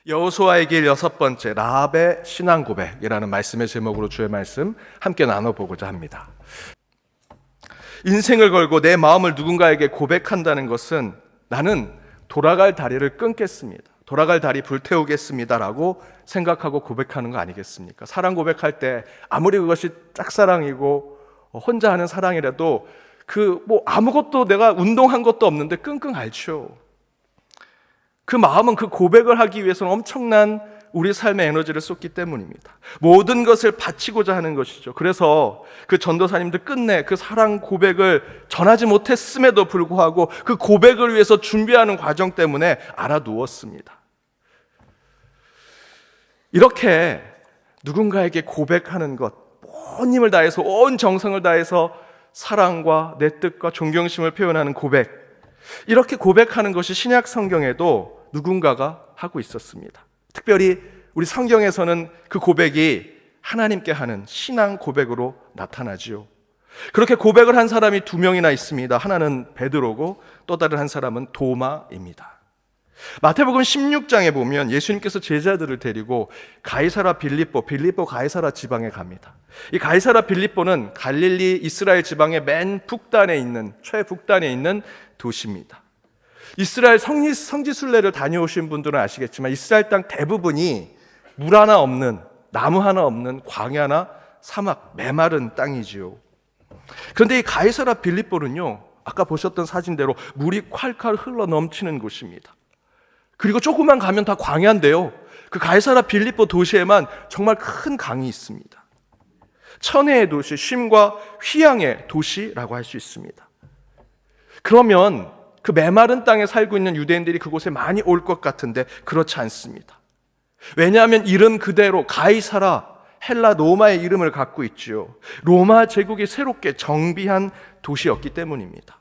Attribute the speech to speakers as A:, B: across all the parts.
A: 여호수아의 길 6번째, 라합의 신앙 고백이라는 말씀의 제목으로 주의 말씀 함께 나눠보고자 합니다. 인생을 걸고 내 마음을 누군가에게 고백한다는 것은 나는 돌아갈 다리를 끊겠습니다, 돌아갈 다리 불태우겠습니다 라고 생각하고 고백하는 거 아니겠습니까? 사랑 고백할 때 아무리 그것이 짝사랑이고 혼자 하는 사랑이라도 아무것도 내가 운동한 것도 없는데 끙끙 앓죠. 그 마음은 그 고백을 하기 위해서는 엄청난 우리 삶의 에너지를 쏟기 때문입니다. 모든 것을 바치고자 하는 것이죠. 그래서 그 전도사님들 끝내 그 사랑 고백을 전하지 못했음에도 불구하고 그 고백을 위해서 준비하는 과정 때문에 알아누웠습니다. 이렇게 누군가에게 고백하는 것, 온 힘을 다해서 온 정성을 다해서 사랑과 내 뜻과 존경심을 표현하는 고백, 이렇게 고백하는 것이 신약 성경에도 누군가가 하고 있었습니다. 특별히 우리 성경에서는 그 고백이 하나님께 하는 신앙 고백으로 나타나지요. 그렇게 고백을 한 사람이 2명이나 있습니다. 하나는 베드로고 또 다른 한 사람은 도마입니다. 마태복음 16장에 보면 예수님께서 제자들을 데리고 가이사라 빌립보 가이사라 지방에 갑니다. 이 가이사라 빌립보는 갈릴리 이스라엘 지방의 맨 북단에 있는, 최북단에 있는 도시입니다. 이스라엘 성지순례를 다녀오신 분들은 아시겠지만 이스라엘 땅 대부분이 물 하나 없는, 나무 하나 없는 광야나 사막, 메마른 땅이지요. 그런데 이 가이사라 빌립보는요, 아까 보셨던 사진대로 물이 콸콸 흘러 넘치는 곳입니다. 그리고 조금만 가면 다 광야인데요, 그 가이사라 빌립보 도시에만 정말 큰 강이 있습니다. 천혜의 도시, 쉼과 휴양의 도시라고 할 수 있습니다. 그러면 그 메마른 땅에 살고 있는 유대인들이 그곳에 많이 올 것 같은데 그렇지 않습니다. 왜냐하면 이름 그대로 가이사라, 헬라 로마의 이름을 갖고 있지요. 로마 제국이 새롭게 정비한 도시였기 때문입니다.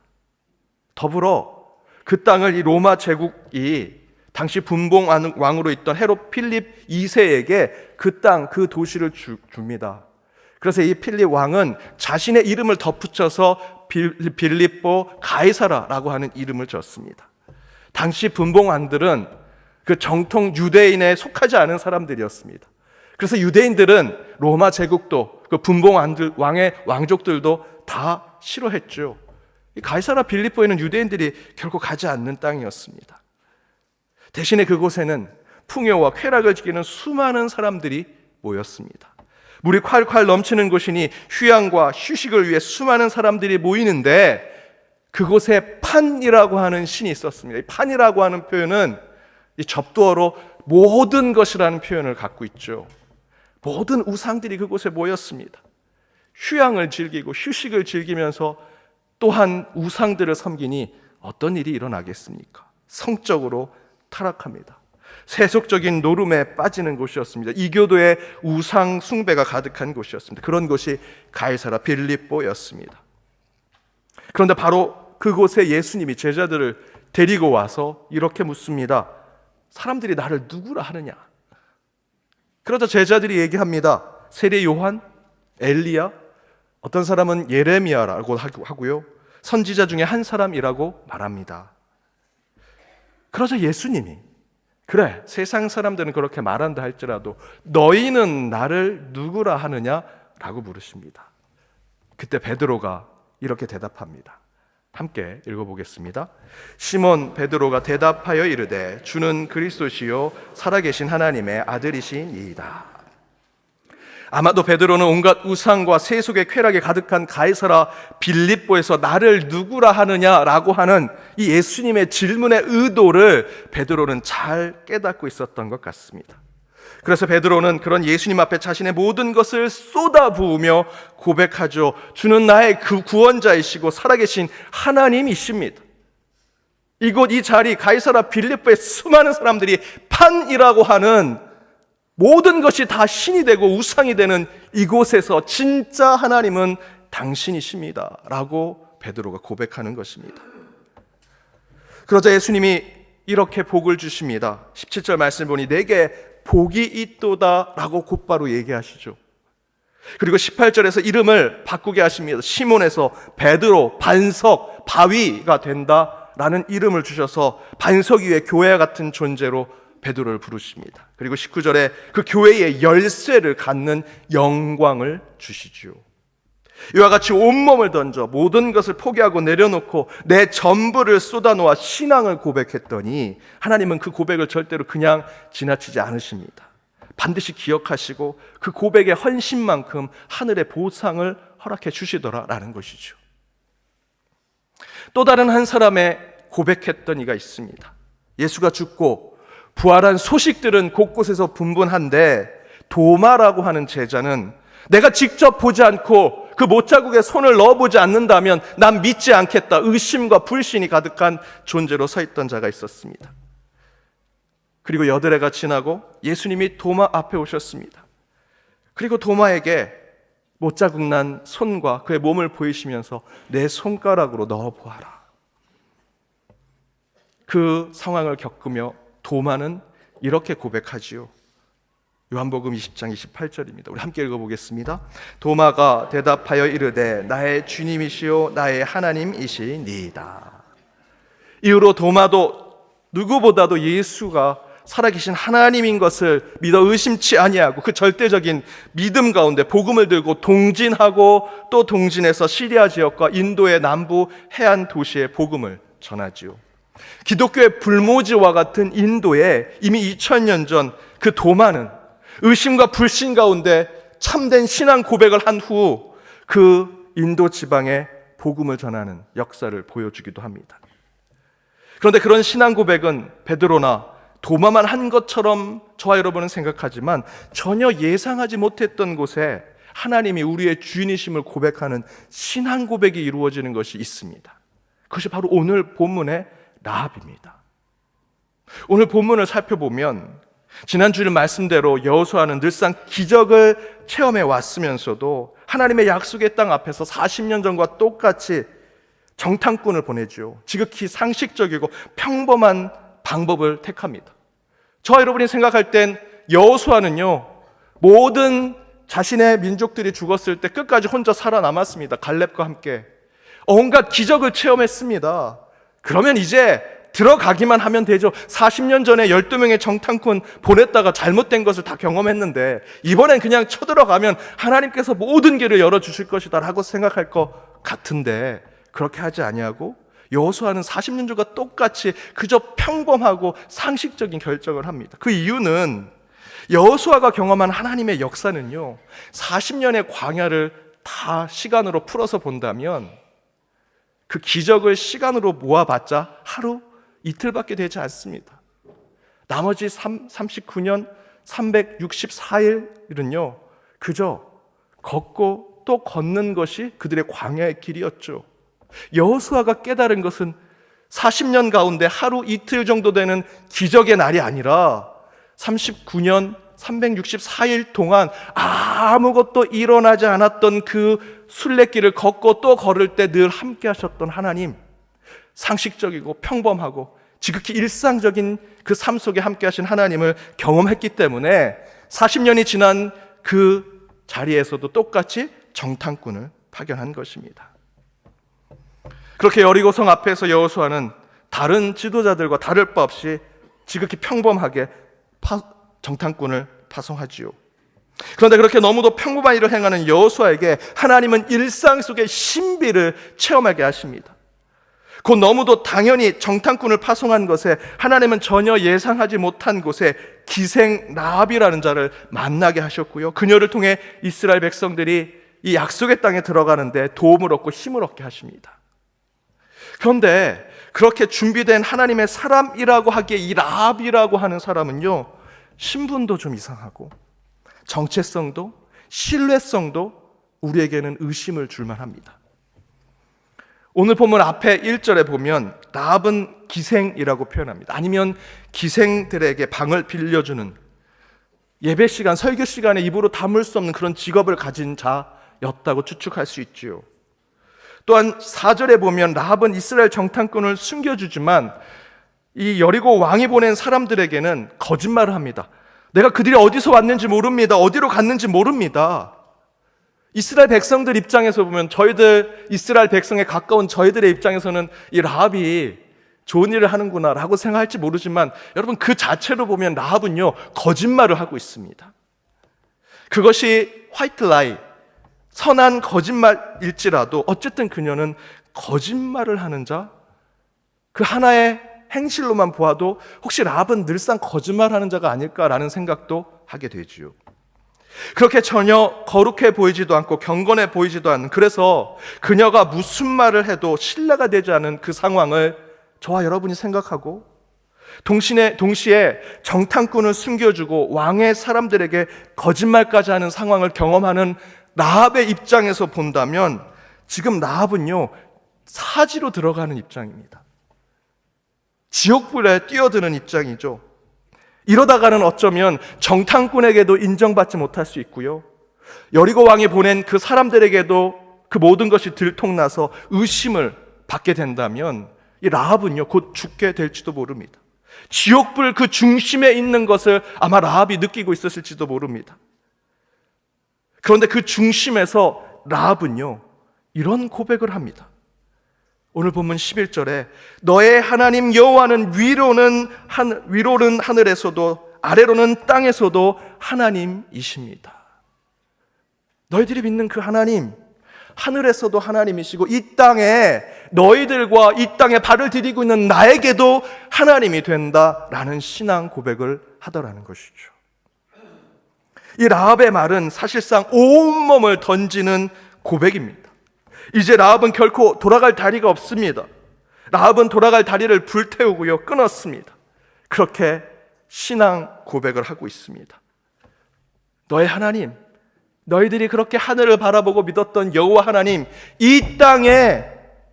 A: 더불어 그 땅을 이 로마 제국이 당시 분봉 왕으로 있던 헤롯 필립 2세에게 그 땅, 그 도시를 줍니다. 그래서 이 필립 왕은 자신의 이름을 덧붙여서 빌립보 가이사라라고 하는 이름을 줬습니다. 당시 분봉왕들은 그 정통 유대인에 속하지 않은 사람들이었습니다. 그래서 유대인들은 로마 제국도 그 분봉왕의 왕족들도 다 싫어했죠. 이 가이사라 빌립보에는 유대인들이 결코 가지 않는 땅이었습니다. 대신에 그곳에는 풍요와 쾌락을 즐기는 수많은 사람들이 모였습니다. 물이 콸콸 넘치는 곳이니 휴양과 휴식을 위해 수많은 사람들이 모이는데 그곳에 판이라고 하는 신이 있었습니다. 이 판이라고 하는 표현은 이 접두어로 모든 것이라는 표현을 갖고 있죠. 모든 우상들이 그곳에 모였습니다. 휴양을 즐기고 휴식을 즐기면서 또한 우상들을 섬기니 어떤 일이 일어나겠습니까? 성적으로 타락합니다. 세속적인 노름에 빠지는 곳이었습니다. 이교도의 우상 숭배가 가득한 곳이었습니다. 그런 곳이 가이사라 빌립보였습니다. 그런데 바로 그곳에 예수님이 제자들을 데리고 와서 이렇게 묻습니다. 사람들이 나를 누구라 하느냐? 그러자 제자들이 얘기합니다. 세례 요한, 엘리야, 어떤 사람은 예레미야라고 하고요, 선지자 중에 한 사람이라고 말합니다. 그러자 예수님이 그래, 세상 사람들은 그렇게 말한다 할지라도 너희는 나를 누구라 하느냐라고 물으십니다. 그때 베드로가 이렇게 대답합니다. 함께 읽어보겠습니다. 시몬 베드로가 대답하여 이르되 주는 그리스도시요 살아계신 하나님의 아들이시니이다. 아마도 베드로는 온갖 우상과 세속의 쾌락에 가득한 가이사라 빌립보에서 나를 누구라 하느냐라고 하는 이 예수님의 질문의 의도를 베드로는 잘 깨닫고 있었던 것 같습니다. 그래서 베드로는 그런 예수님 앞에 자신의 모든 것을 쏟아부으며 고백하죠. 주는 나의 그 구원자이시고 살아계신 하나님이십니다. 이곳 이 자리 가이사라 빌립보의 수많은 사람들이 판이라고 하는 모든 것이 다 신이 되고 우상이 되는 이곳에서 진짜 하나님은 당신이십니다 라고 베드로가 고백하는 것입니다. 그러자 예수님이 이렇게 복을 주십니다. 17절 말씀 보니 내게 복이 있도다 라고 곧바로 얘기하시죠. 그리고 18절에서 이름을 바꾸게 하십니다. 시몬에서 베드로, 반석, 바위가 된다라는 이름을 주셔서 반석 위에 교회 같은 존재로 베드로를 부르십니다. 그리고 19절에 그 교회의 열쇠를 갖는 영광을 주시죠. 이와 같이 온몸을 던져 모든 것을 포기하고 내려놓고 내 전부를 쏟아놓아 신앙을 고백했더니 하나님은 그 고백을 절대로 그냥 지나치지 않으십니다. 반드시 기억하시고 그 고백의 헌신만큼 하늘의 보상을 허락해 주시더라라는 것이죠. 또 다른 한 사람의 고백했던 이가 있습니다. 예수가 죽고 부활한 소식들은 곳곳에서 분분한데 도마라고 하는 제자는 내가 직접 보지 않고 그 못자국에 손을 넣어보지 않는다면 난 믿지 않겠다, 의심과 불신이 가득한 존재로 서 있던 자가 있었습니다. 그리고 여드레가 지나고 예수님이 도마 앞에 오셨습니다. 그리고 도마에게 못자국 난 손과 그의 몸을 보이시면서 내 손가락으로 넣어보아라. 그 상황을 겪으며 도마는 이렇게 고백하지요. 요한복음 20장 28절입니다. 우리 함께 읽어보겠습니다. 도마가 대답하여 이르되 나의 주님이시요 나의 하나님이시니이다. 이후로 도마도 누구보다도 예수가 살아계신 하나님인 것을 믿어 의심치 아니하고 그 절대적인 믿음 가운데 복음을 들고 동진하고 또 동진해서 시리아 지역과 인도의 남부 해안 도시에 복음을 전하지요. 기독교의 불모지와 같은 인도에 이미 2000년 전 그 도마는 의심과 불신 가운데 참된 신앙 고백을 한 후 그 인도 지방에 복음을 전하는 역사를 보여주기도 합니다. 그런데 그런 신앙 고백은 베드로나 도마만 한 것처럼 저와 여러분은 생각하지만 전혀 예상하지 못했던 곳에 하나님이 우리의 주인이심을 고백하는 신앙 고백이 이루어지는 것이 있습니다. 그것이 바로 오늘 본문의 라합입니다. 오늘 본문을 살펴보면 지난주일 말씀대로 여호수아는 늘상 기적을 체험해 왔으면서도 하나님의 약속의 땅 앞에서 40년 전과 똑같이 정탐꾼을 보내죠. 지극히 상식적이고 평범한 방법을 택합니다. 저와 여러분이 생각할 땐 여호수아는요, 모든 자신의 민족들이 죽었을 때 끝까지 혼자 살아남았습니다. 갈렙과 함께 온갖 기적을 체험했습니다. 그러면 이제 들어가기만 하면 되죠. 40년 전에 12명의 정탐꾼 보냈다가 잘못된 것을 다 경험했는데 이번엔 그냥 쳐들어가면 하나님께서 모든 길을 열어주실 것이다 라고 생각할 것 같은데 그렇게 하지 아니하고 여호수아는 40년 전과 똑같이 그저 평범하고 상식적인 결정을 합니다. 그 이유는 여호수아가 경험한 하나님의 역사는요, 40년의 광야를 다 시간으로 풀어서 본다면 그 기적을 시간으로 모아봤자 하루 이틀밖에 되지 않습니다. 나머지 39년 364일은요 그저 걷고 또 걷는 것이 그들의 광야의 길이었죠. 여호수아가 깨달은 것은 40년 가운데 하루 이틀 정도 되는 기적의 날이 아니라 39년 364일 동안 아무것도 일어나지 않았던 그 순례길을 걷고 또 걸을 때 늘 함께 하셨던 하나님, 상식적이고 평범하고 지극히 일상적인 그 삶 속에 함께 하신 하나님을 경험했기 때문에 40년이 지난 그 자리에서도 똑같이 정탐꾼을 파견한 것입니다. 그렇게 여리고성 앞에서 여호수아는 다른 지도자들과 다를 바 없이 지극히 평범하게 정탐꾼을 파송하지요. 그런데 그렇게 너무도 평범한 일을 행하는 여호수아에게 하나님은 일상 속의 신비를 체험하게 하십니다. 곧 너무도 당연히 정탐꾼을 파송한 것에 하나님은 전혀 예상하지 못한 곳에 기생 라합이라는 자를 만나게 하셨고요, 그녀를 통해 이스라엘 백성들이 이 약속의 땅에 들어가는데 도움을 얻고 힘을 얻게 하십니다. 그런데 그렇게 준비된 하나님의 사람이라고 하기에 이 라합이라고 하는 사람은요, 신분도 좀 이상하고 정체성도 신뢰성도 우리에게는 의심을 줄만 합니다. 오늘 본문 앞에 1절에 보면 라합은 기생이라고 표현합니다. 아니면 기생들에게 방을 빌려주는, 예배 시간, 설교 시간에 입으로 담을 수 없는 그런 직업을 가진 자였다고 추측할 수 있지요. 또한 4절에 보면 라합은 이스라엘 정탐꾼을 숨겨주지만 이 여리고 왕이 보낸 사람들에게는 거짓말을 합니다. 내가 그들이 어디서 왔는지 모릅니다. 어디로 갔는지 모릅니다. 이스라엘 백성들 입장에서 보면, 저희들 이스라엘 백성에 가까운 저희들의 입장에서는 이 라합이 좋은 일을 하는구나 라고 생각할지 모르지만 여러분, 그 자체로 보면 라합은요, 거짓말을 하고 있습니다. 그것이 화이트 라이, 선한 거짓말일지라도 어쨌든 그녀는 거짓말을 하는 자, 그 하나의 행실로만 보아도 혹시 라합은 늘상 거짓말하는 자가 아닐까라는 생각도 하게 되지요. 그렇게 전혀 거룩해 보이지도 않고 경건해 보이지도 않는, 그래서 그녀가 무슨 말을 해도 신뢰가 되지 않은 그 상황을 저와 여러분이 생각하고, 동시에 정탐꾼을 숨겨주고 왕의 사람들에게 거짓말까지 하는 상황을 경험하는 라합의 입장에서 본다면 지금 라합은요, 사지로 들어가는 입장입니다. 지옥불에 뛰어드는 입장이죠. 이러다가는 어쩌면 정탐꾼에게도 인정받지 못할 수 있고요, 여리고 왕이 보낸 그 사람들에게도 그 모든 것이 들통나서 의심을 받게 된다면 이 라합은요, 곧 죽게 될지도 모릅니다. 지옥불 그 중심에 있는 것을 아마 라합이 느끼고 있었을지도 모릅니다. 그런데 그 중심에서 라합은요, 이런 고백을 합니다. 오늘 본문 11절에 너의 하나님 여호와는 위로는 하늘에서도 아래로는 땅에서도 하나님이십니다. 너희들이 믿는 그 하나님, 하늘에서도 하나님이시고 이 땅에 너희들과 이 땅에 발을 디디고 있는 나에게도 하나님이 된다라는 신앙 고백을 하더라는 것이죠. 이 라합의 말은 사실상 온몸을 던지는 고백입니다. 이제 라합은 결코 돌아갈 다리가 없습니다. 라합은 돌아갈 다리를 불태우고요, 끊었습니다. 그렇게 신앙 고백을 하고 있습니다. 너의 하나님, 너희들이 그렇게 하늘을 바라보고 믿었던 여호와 하나님, 이 땅에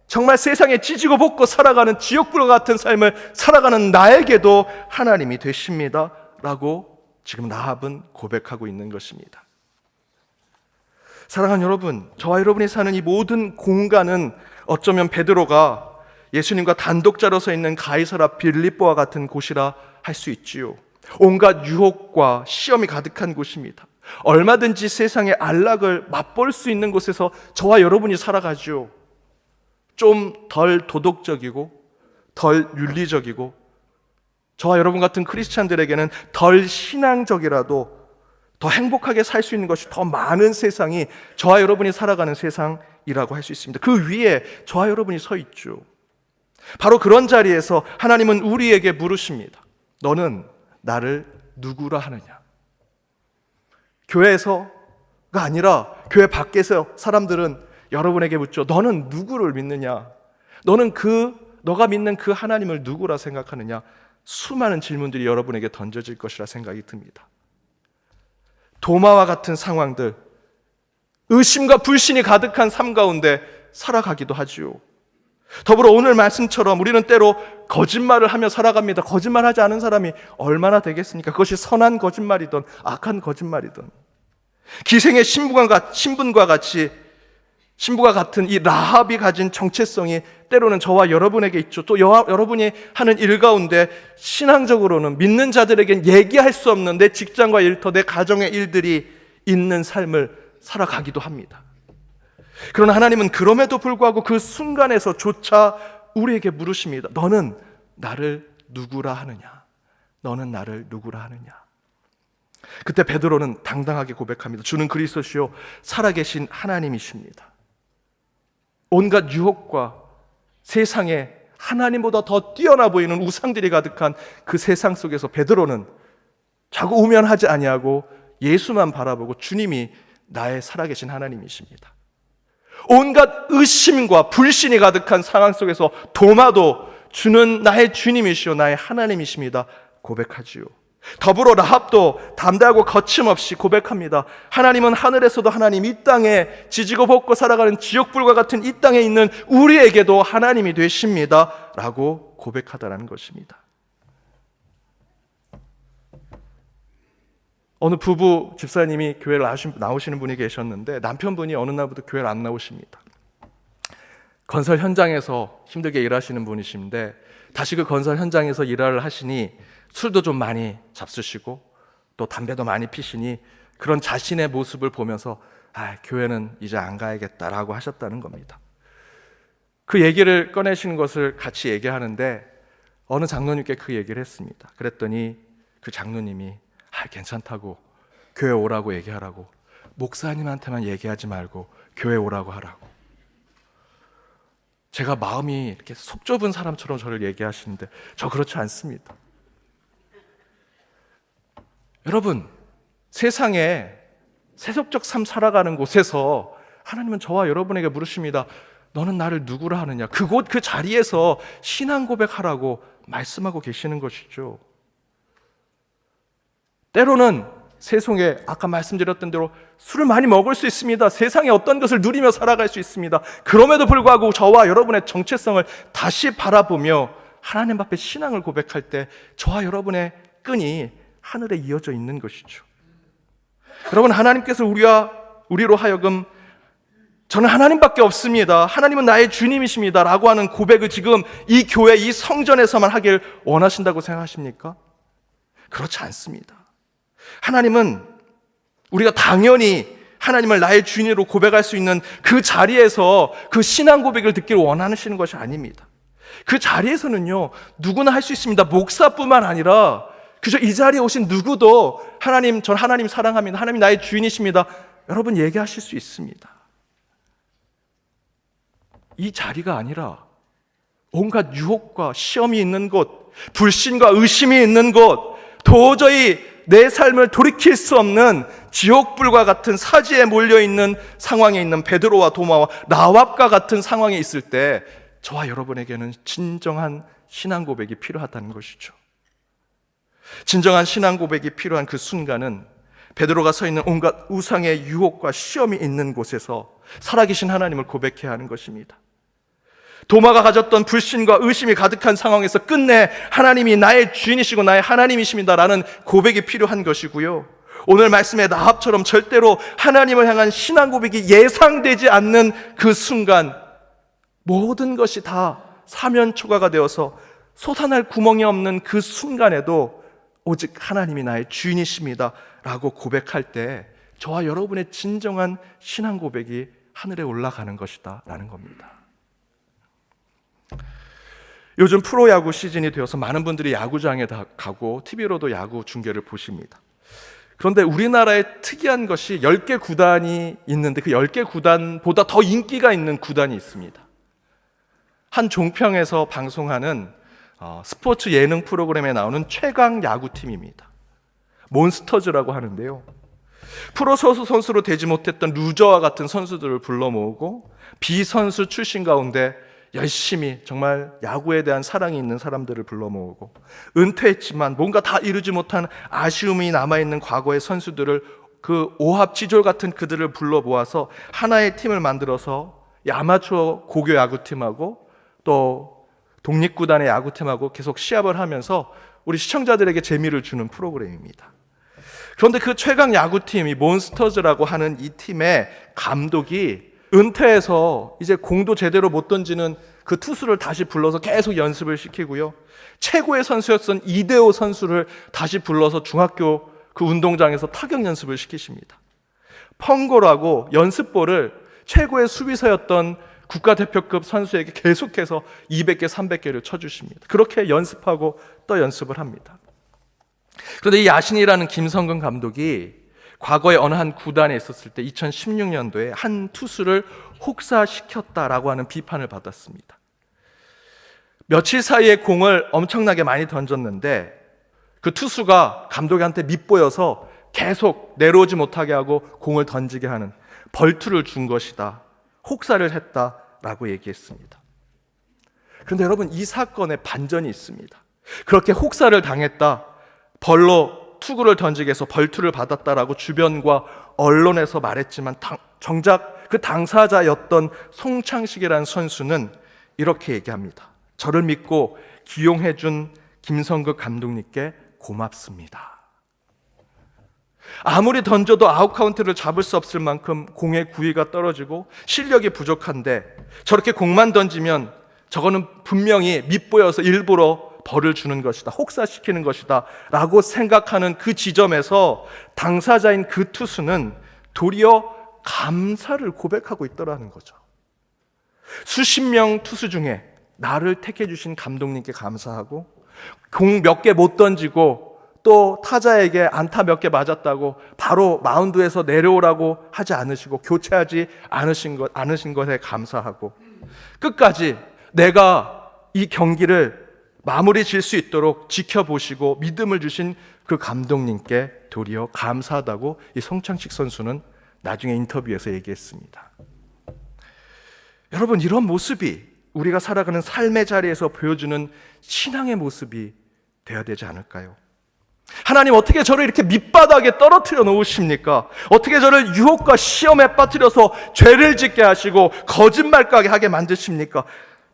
A: 정말 세상에 찢고 볶고 살아가는 지옥불과 같은 삶을 살아가는 나에게도 하나님이 되십니다 라고 지금 라합은 고백하고 있는 것입니다. 사랑하는 여러분, 저와 여러분이 사는 이 모든 공간은 어쩌면 베드로가 예수님과 단독자로 서 있는 가이사라 빌립보와 같은 곳이라 할 수 있지요. 온갖 유혹과 시험이 가득한 곳입니다. 얼마든지 세상의 안락을 맛볼 수 있는 곳에서 저와 여러분이 살아가죠. 좀 덜 도덕적이고 덜 윤리적이고 저와 여러분 같은 크리스찬들에게는 덜 신앙적이라도 더 행복하게 살 수 있는 것이 더 많은 세상이 저와 여러분이 살아가는 세상이라고 할 수 있습니다. 그 위에 저와 여러분이 서 있죠. 바로 그런 자리에서 하나님은 우리에게 물으십니다. 너는 나를 누구라 하느냐? 교회에서가 아니라 교회 밖에서 사람들은 여러분에게 묻죠. 너는 누구를 믿느냐? 너는 너가 믿는 그 하나님을 누구라 생각하느냐? 수많은 질문들이 여러분에게 던져질 것이라 생각이 듭니다. 도마와 같은 상황들, 의심과 불신이 가득한 삶 가운데 살아가기도 하지요. 더불어 오늘 말씀처럼 우리는 때로 거짓말을 하며 살아갑니다. 거짓말하지 않은 사람이 얼마나 되겠습니까? 그것이 선한 거짓말이든 악한 거짓말이든. 기생의 신분과 같은 이 라합이 가진 정체성이 때로는 저와 여러분에게 있죠. 또 여러분이 하는 일 가운데 신앙적으로는 믿는 자들에겐 얘기할 수 없는 내 직장과 일터, 내 가정의 일들이 있는 삶을 살아가기도 합니다. 그러나 하나님은 그럼에도 불구하고 그 순간에서조차 우리에게 물으십니다. 너는 나를 누구라 하느냐? 너는 나를 누구라 하느냐? 그때 베드로는 당당하게 고백합니다. 주는 그리스도시요 살아계신 하나님이십니다. 온갖 유혹과 세상에 하나님보다 더 뛰어나 보이는 우상들이 가득한 그 세상 속에서 베드로는 자꾸 우면하지 아니하고 예수만 바라보고 주님이 나의 살아계신 하나님이십니다. 온갖 의심과 불신이 가득한 상황 속에서 도마도 주는 나의 주님이시오 나의 하나님이십니다 고백하지요. 더불어 라합도 담대하고 거침없이 고백합니다. 하나님은 하늘에서도 하나님, 이 땅에 지지고 볶고 살아가는 지옥불과 같은 이 땅에 있는 우리에게도 하나님이 되십니다 라고 고백하다라는 것입니다. 어느 부부 집사님이 교회를 나오시는 분이 계셨는데 남편분이 어느 날부터 교회를 안 나오십니다. 건설 현장에서 힘들게 일하시는 분이신데 다시 그 건설 현장에서 일을 하시니 술도 좀 많이 잡수시고 또 담배도 많이 피시니 그런 자신의 모습을 보면서 교회는 이제 안 가야겠다라고 하셨다는 겁니다. 그 얘기를 꺼내시는 것을 같이 얘기하는데 어느 장로님께 그 얘기를 했습니다. 그랬더니 그 장로님이 괜찮다고, 교회 오라고 얘기하라고, 목사님한테만 얘기하지 말고 교회 오라고 하라고. 제가 마음이 이렇게 속 좁은 사람처럼 저를 얘기하시는데 저 그렇지 않습니다. 여러분, 세상에 세속적 삶 살아가는 곳에서 하나님은 저와 여러분에게 물으십니다. 너는 나를 누구라 하느냐? 그곳 그 자리에서 신앙 고백하라고 말씀하고 계시는 것이죠. 때로는 세상에 아까 말씀드렸던 대로 술을 많이 먹을 수 있습니다. 세상에 어떤 것을 누리며 살아갈 수 있습니다. 그럼에도 불구하고 저와 여러분의 정체성을 다시 바라보며 하나님 앞에 신앙을 고백할 때 저와 여러분의 끈이 하늘에 이어져 있는 것이죠. 여러분, 하나님께서 우리로 하여금 저는 하나님밖에 없습니다, 하나님은 나의 주님이십니다 라고 하는 고백을 지금 이 교회, 이 성전에서만 하길 원하신다고 생각하십니까? 그렇지 않습니다. 하나님은 우리가 당연히 하나님을 나의 주인으로 고백할 수 있는 그 자리에서 그 신앙 고백을 듣기를 원하시는 것이 아닙니다. 그 자리에서는요, 누구나 할 수 있습니다. 목사뿐만 아니라 그저 이 자리에 오신 누구도 하나님, 전 하나님 사랑합니다, 하나님 나의 주인이십니다, 여러분 얘기하실 수 있습니다. 이 자리가 아니라 온갖 유혹과 시험이 있는 곳, 불신과 의심이 있는 곳, 도저히 내 삶을 돌이킬 수 없는 지옥불과 같은 사지에 몰려있는 상황에 있는 베드로와 도마와 라합과 같은 상황에 있을 때 저와 여러분에게는 진정한 신앙 고백이 필요하다는 것이죠. 진정한 신앙 고백이 필요한 그 순간은 베드로가 서 있는 온갖 우상의 유혹과 시험이 있는 곳에서 살아계신 하나님을 고백해야 하는 것입니다. 도마가 가졌던 불신과 의심이 가득한 상황에서 끝내 하나님이 나의 주인이시고 나의 하나님이십니다라는 고백이 필요한 것이고요, 오늘 말씀의 라합처럼 절대로 하나님을 향한 신앙 고백이 예상되지 않는 그 순간 모든 것이 다 사면초가가 되어서 솟아날 구멍이 없는 그 순간에도 오직 하나님이 나의 주인이십니다 라고 고백할 때 저와 여러분의 진정한 신앙 고백이 하늘에 올라가는 것이다 라는 겁니다. 요즘 프로야구 시즌이 되어서 많은 분들이 야구장에 다 가고 TV로도 야구 중계를 보십니다. 그런데 우리나라에 특이한 것이 10개 구단이 있는데 그 10개 구단보다 더 인기가 있는 구단이 있습니다. 한 종평에서 방송하는 스포츠 예능 프로그램에 나오는 최강 야구팀입니다. 몬스터즈라고 하는데요, 프로 선수로 되지 못했던 루저와 같은 선수들을 불러 모으고 비선수 출신 가운데 열심히 정말 야구에 대한 사랑이 있는 사람들을 불러 모으고 은퇴했지만 뭔가 다 이루지 못한 아쉬움이 남아있는 과거의 선수들을, 그 오합지졸 같은 그들을 불러 모아서 하나의 팀을 만들어서 아마추어 고교 야구팀하고 또 독립구단의 야구팀하고 계속 시합을 하면서 우리 시청자들에게 재미를 주는 프로그램입니다. 그런데 그 최강 야구팀, 이 몬스터즈라고 하는 이 팀의 감독이 은퇴해서 이제 공도 제대로 못 던지는 그 투수를 다시 불러서 계속 연습을 시키고요, 최고의 선수였던 이대호 선수를 다시 불러서 중학교 그 운동장에서 타격 연습을 시키십니다. 펑고라고 연습볼을 최고의 수비수였던 국가대표급 선수에게 계속해서 200개, 300개를 쳐주십니다. 그렇게 연습하고 또 연습을 합니다. 그런데 이 야신이라는 김성근 감독이 과거에 어느 한 구단에 있었을 때 2016년도에 한 투수를 혹사시켰다라고 하는 비판을 받았습니다. 며칠 사이에 공을 엄청나게 많이 던졌는데 그 투수가 감독한테 밉보여서 계속 내려오지 못하게 하고 공을 던지게 하는 벌투를 준 것이다, 혹사를 했다라고 얘기했습니다. 그런데 여러분, 이 사건에 반전이 있습니다. 그렇게 혹사를 당했다, 벌로 투구를 던지게 해서 벌투를 받았다라고 주변과 언론에서 말했지만 정작 그 당사자였던 송창식이라는 선수는 이렇게 얘기합니다. 저를 믿고 기용해준 김성극 감독님께 고맙습니다. 아무리 던져도 아웃카운트를 잡을 수 없을 만큼 공의 구위가 떨어지고 실력이 부족한데 저렇게 공만 던지면 저거는 분명히 밉보여서 일부러 벌을 주는 것이다, 혹사시키는 것이다 라고 생각하는 그 지점에서 당사자인 그 투수는 도리어 감사를 고백하고 있더라는 거죠. 수십 명 투수 중에 나를 택해 주신 감독님께 감사하고 공 몇 개 못 던지고 또 타자에게 안타 몇 개 맞았다고 바로 마운드에서 내려오라고 하지 않으시고 교체하지 않으신 것에 감사하고 끝까지 내가 이 경기를 마무리 질 수 있도록 지켜보시고 믿음을 주신 그 감독님께 도리어 감사하다고 이 송창식 선수는 나중에 인터뷰에서 얘기했습니다. 여러분, 이런 모습이 우리가 살아가는 삶의 자리에서 보여주는 신앙의 모습이 되어야 되지 않을까요? 하나님, 어떻게 저를 이렇게 밑바닥에 떨어뜨려 놓으십니까? 어떻게 저를 유혹과 시험에 빠뜨려서 죄를 짓게 하시고 거짓말까지 하게 만드십니까?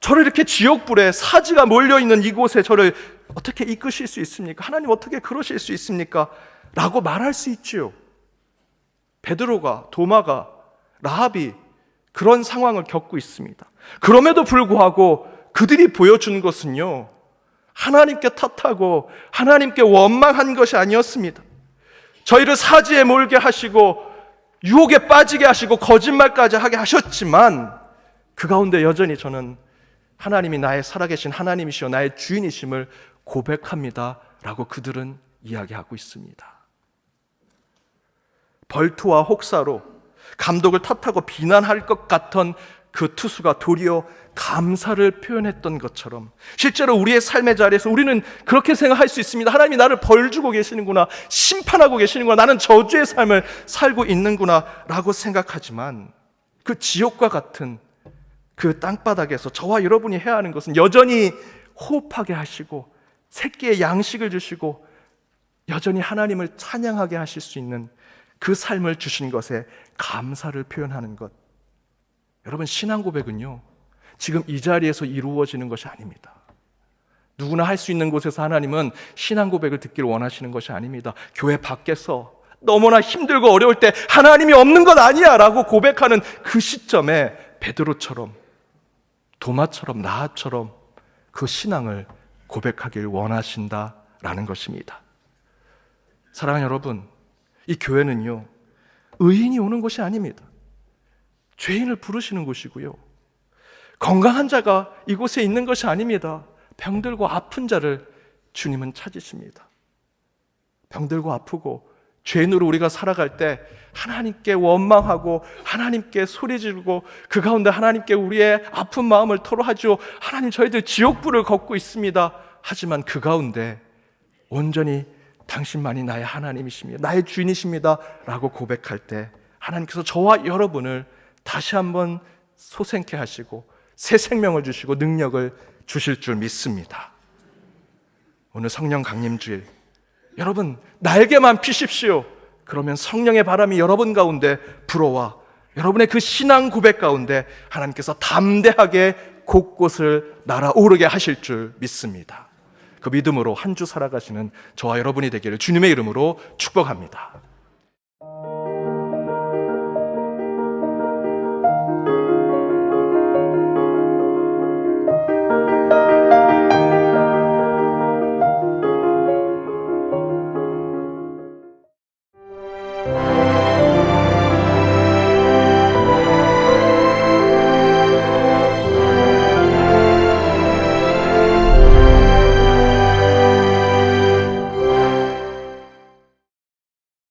A: 저를 이렇게 지옥불에 사지가 몰려있는 이곳에 저를 어떻게 이끄실 수 있습니까? 하나님, 어떻게 그러실 수 있습니까? 라고 말할 수 있지요. 베드로가, 도마가, 라합이 그런 상황을 겪고 있습니다. 그럼에도 불구하고 그들이 보여준 것은요, 하나님께 탓하고 하나님께 원망한 것이 아니었습니다. 저희를 사지에 몰게 하시고 유혹에 빠지게 하시고 거짓말까지 하게 하셨지만 그 가운데 여전히 저는 하나님이 나의 살아계신 하나님이시여 나의 주인이심을 고백합니다 라고 그들은 이야기하고 있습니다. 벌투와 혹사로 감독을 탓하고 비난할 것 같던 그 투수가 도리어 감사를 표현했던 것처럼 실제로 우리의 삶의 자리에서 우리는 그렇게 생각할 수 있습니다. 하나님이 나를 벌 주고 계시는구나, 심판하고 계시는구나, 나는 저주의 삶을 살고 있는구나 라고 생각하지만 그 지옥과 같은 그 땅바닥에서 저와 여러분이 해야 하는 것은 여전히 호흡하게 하시고 새끼의 양식을 주시고 여전히 하나님을 찬양하게 하실 수 있는 그 삶을 주신 것에 감사를 표현하는 것. 여러분, 신앙 고백은요, 지금 이 자리에서 이루어지는 것이 아닙니다. 누구나 할 수 있는 곳에서 하나님은 신앙 고백을 듣기를 원하시는 것이 아닙니다. 교회 밖에서 너무나 힘들고 어려울 때 하나님이 없는 것 아니야 라고 고백하는 그 시점에 베드로처럼, 도마처럼, 나하처럼 그 신앙을 고백하길 원하신다라는 것입니다. 사랑하는 여러분, 이 교회는요, 의인이 오는 곳이 아닙니다. 죄인을 부르시는 곳이고요, 건강한 자가 이곳에 있는 것이 아닙니다. 병들고 아픈 자를 주님은 찾으십니다. 병들고 아프고 죄인으로 우리가 살아갈 때 하나님께 원망하고 하나님께 소리 지르고 그 가운데 하나님께 우리의 아픈 마음을 토로하죠. 하나님, 저희들 지옥불을 걷고 있습니다. 하지만 그 가운데 온전히 당신만이 나의 하나님이십니다, 나의 주인이십니다 라고 고백할 때 하나님께서 저와 여러분을 다시 한번 소생케 하시고 새 생명을 주시고 능력을 주실 줄 믿습니다. 오늘 성령 강림주일, 여러분 날개만 피십시오. 그러면 성령의 바람이 여러분 가운데 불어와 여러분의 그 신앙 고백 가운데 하나님께서 담대하게 곳곳을 날아오르게 하실 줄 믿습니다. 그 믿음으로 한 주 살아가시는 저와 여러분이 되기를 주님의 이름으로 축복합니다.